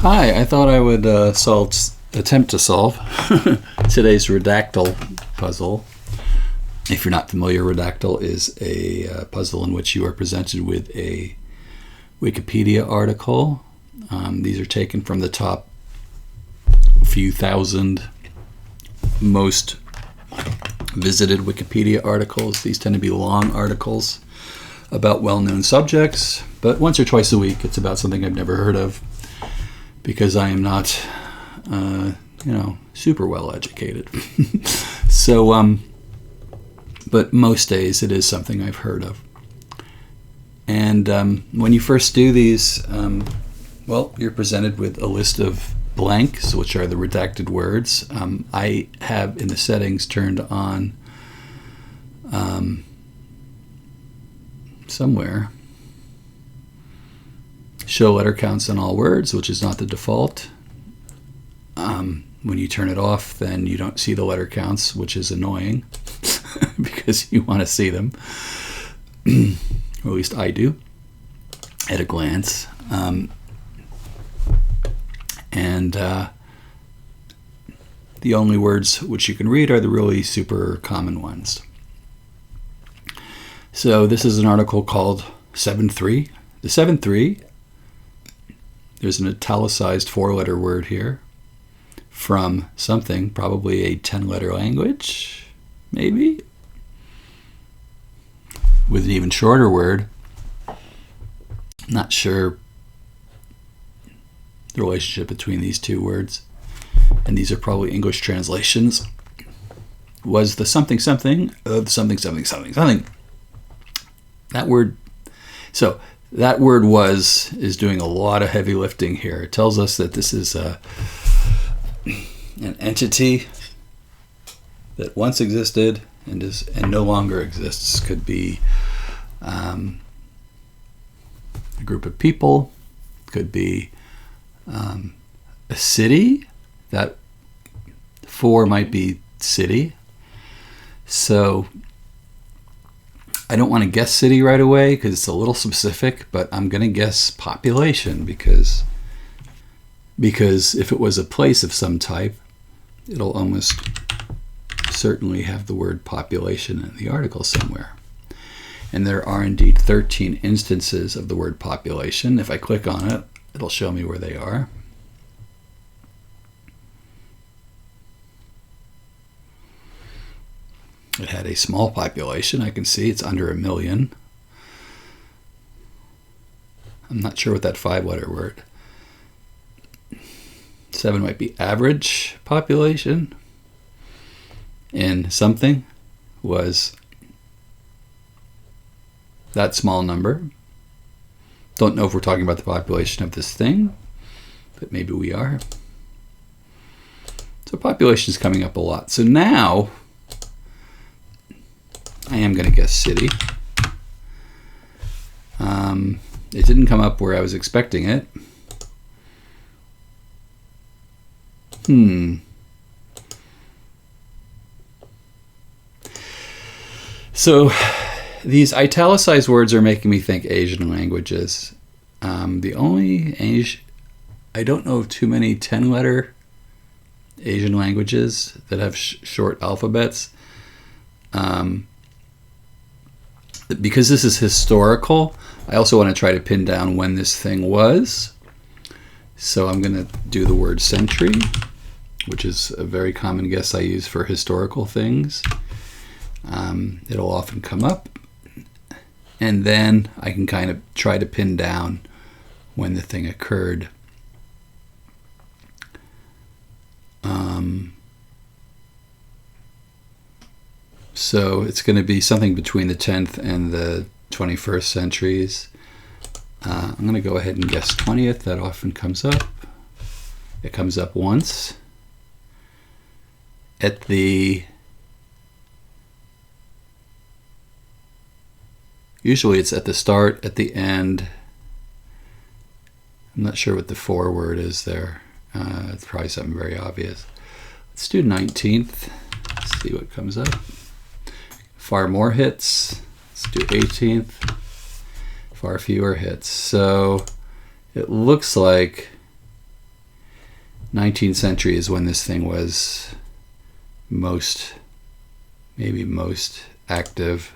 Hi, I thought I would attempt to solve today's Redactle puzzle. If you're not familiar, Redactle is a puzzle in which you are presented with a Wikipedia article. These are taken from the top few thousand most visited Wikipedia articles. These tend to be long articles about well-known subjects, but once or twice a week it's about something I've never heard of, because I am not, super well educated. But most days it is something I've heard of. And when you first do these, you're presented with a list of blanks, which are the redacted words. I have in the settings turned on somewhere show letter counts on all words, which is not the default. When you turn it off, then you don't see the letter counts, which is annoying because you want to see them, or at least I do at a glance. The only words which you can read are the really super common ones. So this is an article called 7.3. The 7.3, there's an italicized 4-letter word here from something, probably a 10-letter language, maybe, with an even shorter word. Not sure the relationship between these two words, and these are probably English translations. Was the something something of something something something something. That word, so that word is doing a lot of heavy lifting here. It tells us that this is an entity that once existed and no longer exists. Could be a group of people, could be a city. That 4 might be city. So I don't want to guess city right away because it's a little specific, but I'm going to guess population because if it was a place of some type, it'll almost certainly have the word population in the article somewhere. And there are indeed 13 instances of the word population. If I click on it, it'll show me where they are. It had a small population. I can see it's under 1 million. I'm not sure what that 5-letter word. 7 might be average population. And something was that small number. Don't know if we're talking about the population of this thing, but maybe we are. So population is coming up a lot. So now I am going to guess city. It didn't come up where I was expecting it. So these italicized words are making me think Asian languages. The only I don't know of too many 10-letter Asian languages that have short alphabets. Because this is historical, I also want to try to pin down when this thing was. So I'm going to do the word century, which is a very common guess I use for historical things. It'll often come up. And then I can kind of try to pin down when the thing occurred. So it's going to be something between the 10th and the 21st centuries. I'm going to go ahead and guess 20th. That often comes up. It comes up once. Usually it's at the start, at the end. I'm not sure what the 4 word is there. It's probably something very obvious. Let's do 19th. Let's see what comes up. Far more hits. Let's do 18th. Far fewer hits. So it looks like 19th century is when this thing was maybe most active.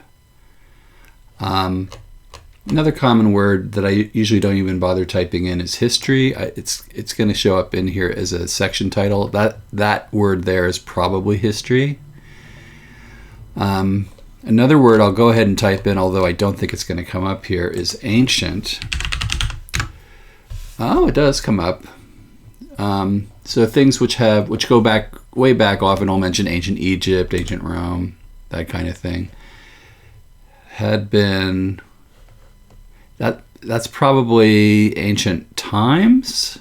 Another common word that I usually don't even bother typing in is history. It's going to show up in here as a section title. That word there is probably history. Another word I'll go ahead and type in, although I don't think it's going to come up here, is ancient. Oh, it does come up. So things which go back way back often will mention ancient Egypt, ancient Rome, that kind of thing. Had been that's probably ancient times.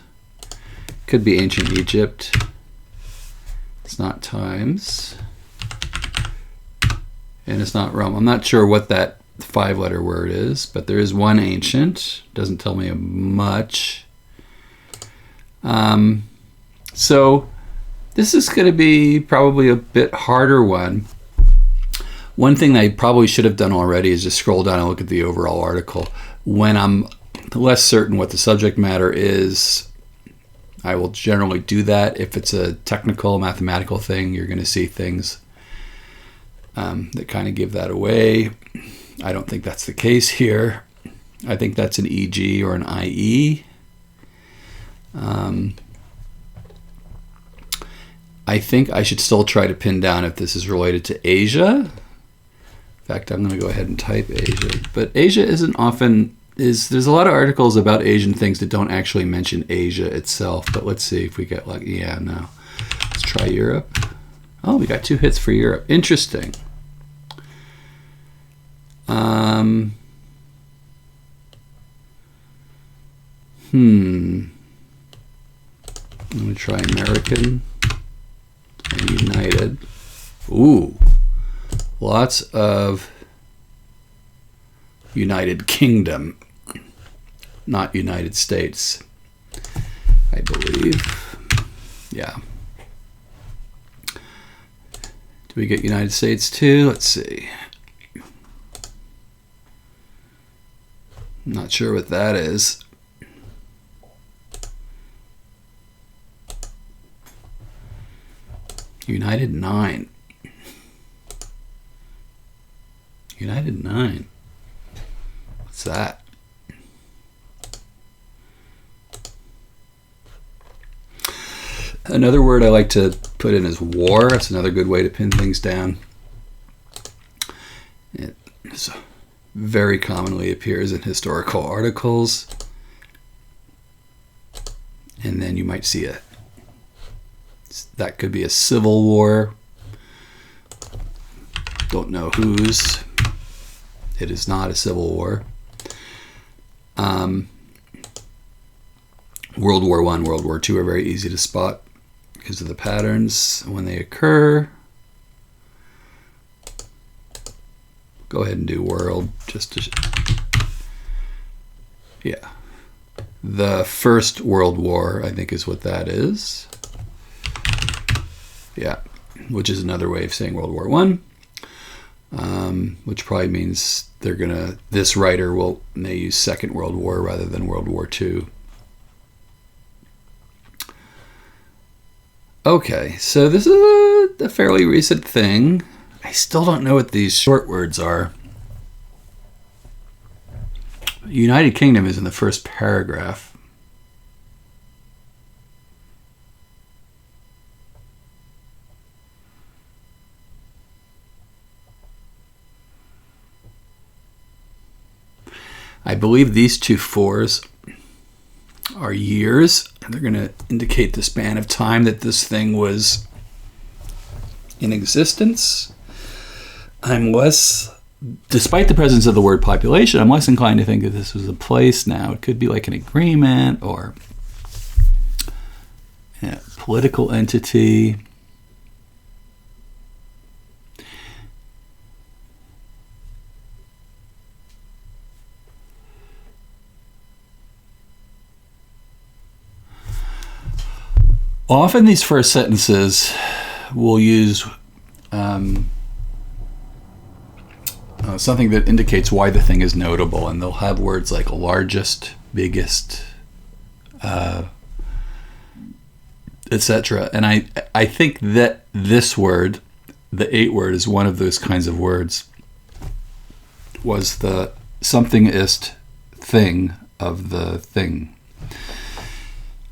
Could be ancient Egypt. It's not times. And it's not Rome. I'm not sure what that 5-letter word is, but there is one ancient. Doesn't tell me much. So this is going to be probably a bit harder one. One thing I probably should have done already is just scroll down and look at the overall article. When I'm less certain what the subject matter is, I will generally do that. If it's a technical, mathematical thing, you're going to see things that kind of give that away. I don't think that's the case here. I think that's an EG or an IE. I think I should still try to pin down if this is related to Asia. In fact, I'm going to go ahead and type Asia. But Asia isn't often... There's a lot of articles about Asian things that don't actually mention Asia itself. But let's see if we get lucky. Yeah, no. Let's try Europe. Oh, we got 2 hits for Europe. Interesting. I'm going to try American and United. Ooh. Lots of United Kingdom, not United States, I believe. Yeah. Do we get United States too? Let's see. I'm not sure what that is. United 9. United 9. What's that? Another word I like to put in is war. That's another good way to pin things down. It very commonly appears in historical articles. And then you might see that could be a civil war. Don't know whose. It is not a civil war. World War I, World War II are very easy to spot because of the patterns when they occur. Go ahead and do world just to... Yeah. The First World War, I think, is what that is. Yeah, which is another way of saying World War I. Which probably means this writer may use Second World War rather than World War II. Okay, so this is a fairly recent thing. I still don't know what these short words are. United Kingdom is in the first paragraph. I believe these 2 4s are years, and they're going to indicate the span of time that this thing was in existence. Despite the presence of the word population, I'm less inclined to think that this was a place now. It could be like an agreement or a political entity. Often these first sentences will use something that indicates why the thing is notable, and they'll have words like largest, biggest, etc. And I think that this word, the 8 word, is one of those kinds of words. Was the somethingist thing of the thing.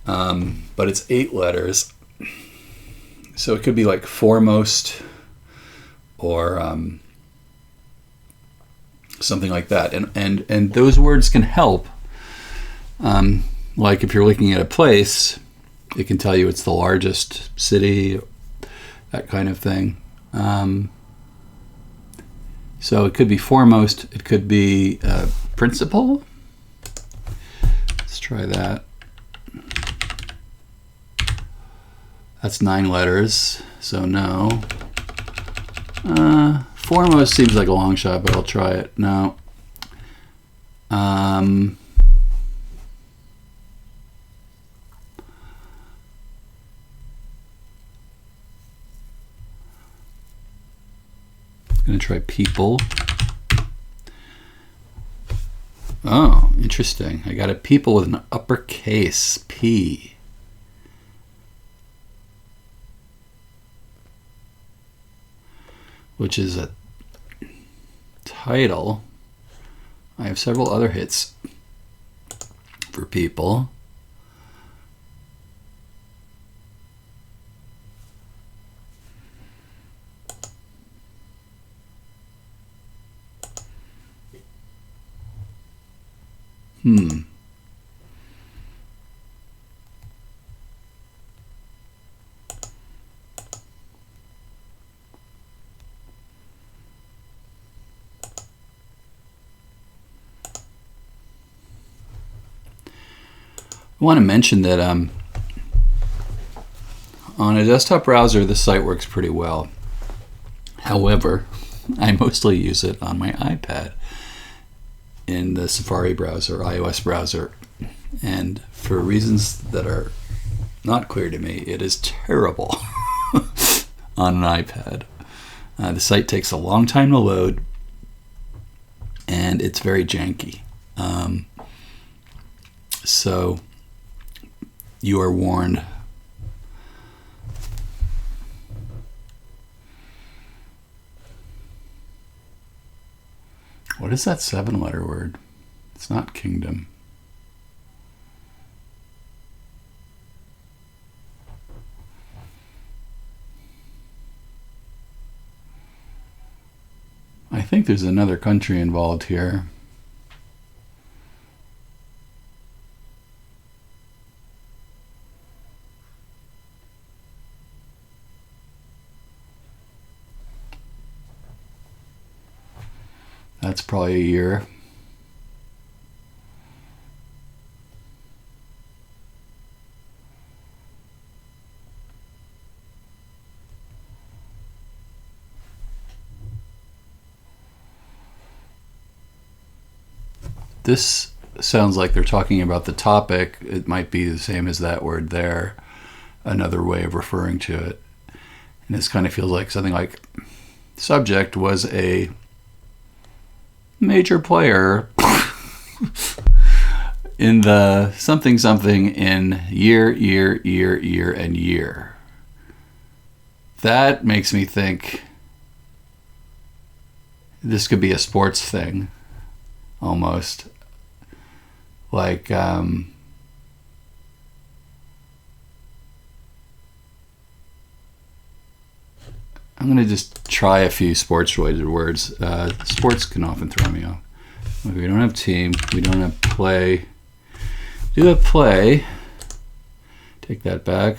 But it's 8 letters. So it could be like foremost or something like that. And those words can help. Like if you're looking at a place, it can tell you it's the largest city, that kind of thing. So it could be foremost. It could be principal. Let's try that. That's 9 letters, so no. Foremost seems like a long shot, but I'll try it. No. I'm going to try people. Oh, interesting. I got a people with an uppercase P. Which is a title. I have several other hits for people. I want to mention that on a desktop browser, the site works pretty well. However, I mostly use it on my iPad in the Safari browser, iOS browser. And for reasons that are not clear to me, it is terrible on an iPad. The site takes a long time to load, and it's very janky. So you are warned. What is that 7-letter word? It's not kingdom. I think there's another country involved here. That's probably a year. This sounds like they're talking about the topic. It might be the same as that word there, another way of referring to it. And this kind of feels like something like subject was a major player in the something something in year, and year. That makes me think this could be a sports thing, almost. Like, I'm going to just try a few sports-related words. Sports can often throw me off. We don't have team. We don't have play. We do have play. Take that back.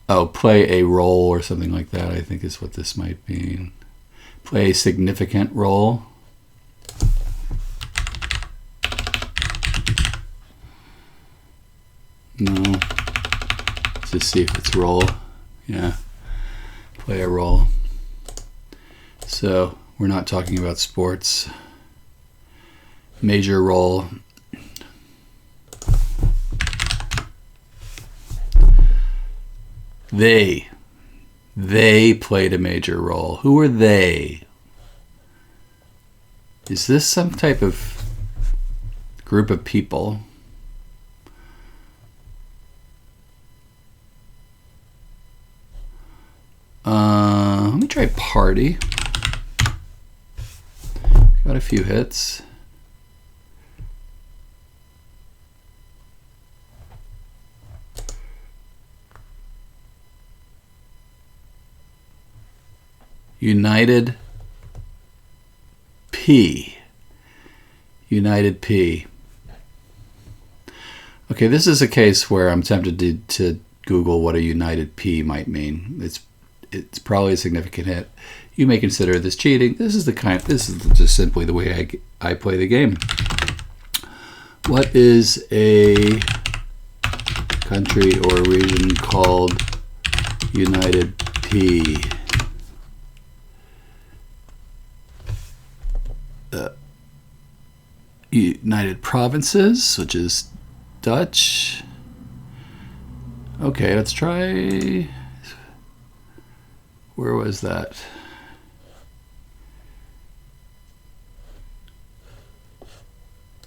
Oh, play a role or something like that, I think is what this might mean. Play a significant role. No. Let's just see if it's role. Yeah. Play a role. So we're not talking about sports. Major role. They played a major role. Who are they? Is this some type of group of people? party. Got a few hits. United P. United P. Okay, this is a case where I'm tempted to Google what a United P might mean. It's probably a significant hit. You may consider this cheating. This is just simply the way I play the game. What is a country or region called United P? United Provinces, which is Dutch. Okay, let's try. Where was that?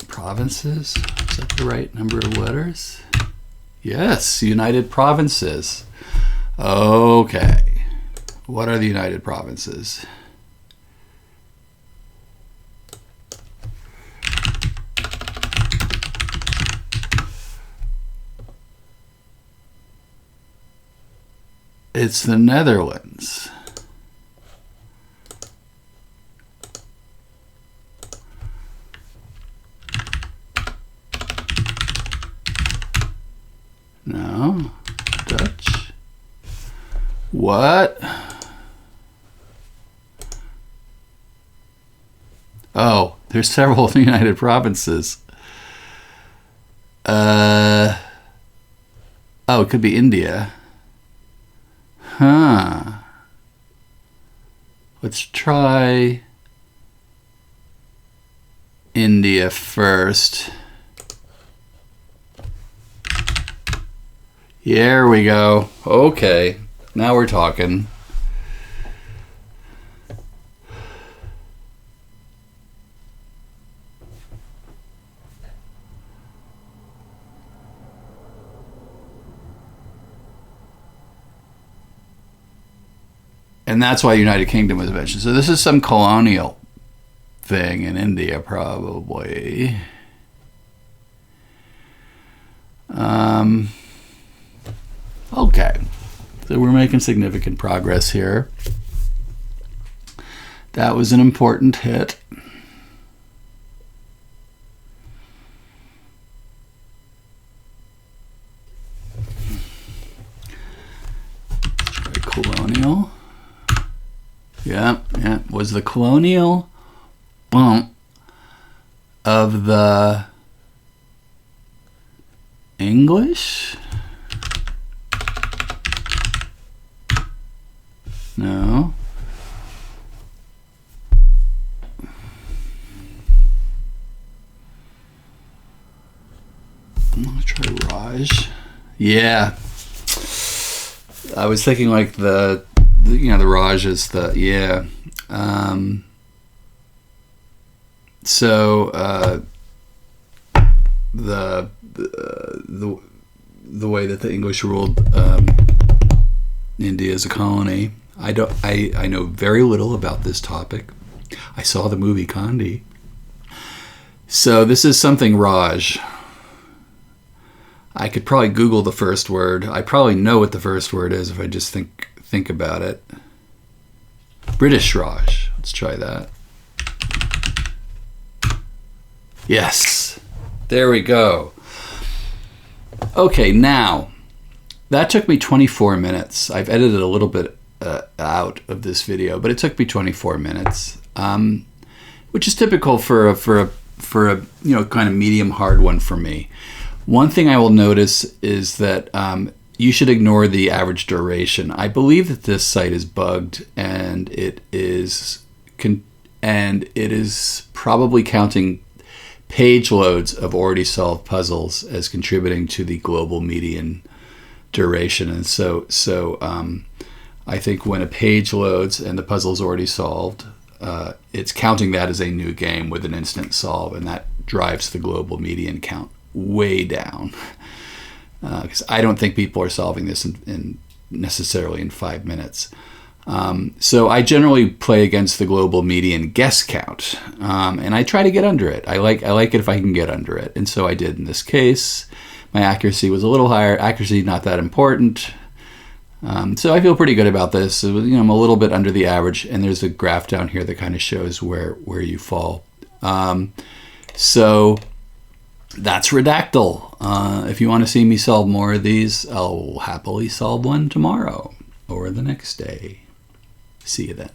Provinces? Is that the right number of letters? Yes, United Provinces. Okay. What are the United Provinces? It's the Netherlands. No. Dutch. What? Oh, there's several United Provinces. Oh, it could be India. Huh. Let's try India first. Here we go. Okay. Now we're talking. And that's why United Kingdom was mentioned. So this is some colonial thing in India, probably. Okay. So we're making significant progress here. That was an important hit. Try colonial. Yeah. Was the colonial bump of the English? No. I'm gonna try Raj. Yeah. I was thinking like the Raj is the, yeah. The way that the English ruled India as a colony. I know very little about this topic. I saw the movie Condi. So this is something Raj. I could probably Google the first word. I probably know what the first word is if I just think about it. British Raj. Let's try that. Yes. There we go. Okay, now, that took me 24 minutes. I've edited a little bit out of this video, but it took me 24 minutes, which is typical for a kind of medium hard one for me. One thing I will notice is that you should ignore the average duration. I believe that this site is bugged, and it is probably counting page loads of already solved puzzles as contributing to the global median duration. And so I think when a page loads and the puzzle's already solved, it's counting that as a new game with an instant solve, and that drives the global median count way down. Because I don't think people are solving this in necessarily in 5 minutes. So I generally play against the global median guess count, and I try to get under it. I like it if I can get under it, and so I did in this case. My accuracy was a little higher. Accuracy not that important, so I feel pretty good about this. I'm a little bit under the average, and there's a graph down here that kind of shows where you fall. So that's Redactle. If you want to see me solve more of these, I'll happily solve one tomorrow or the next day. See you then.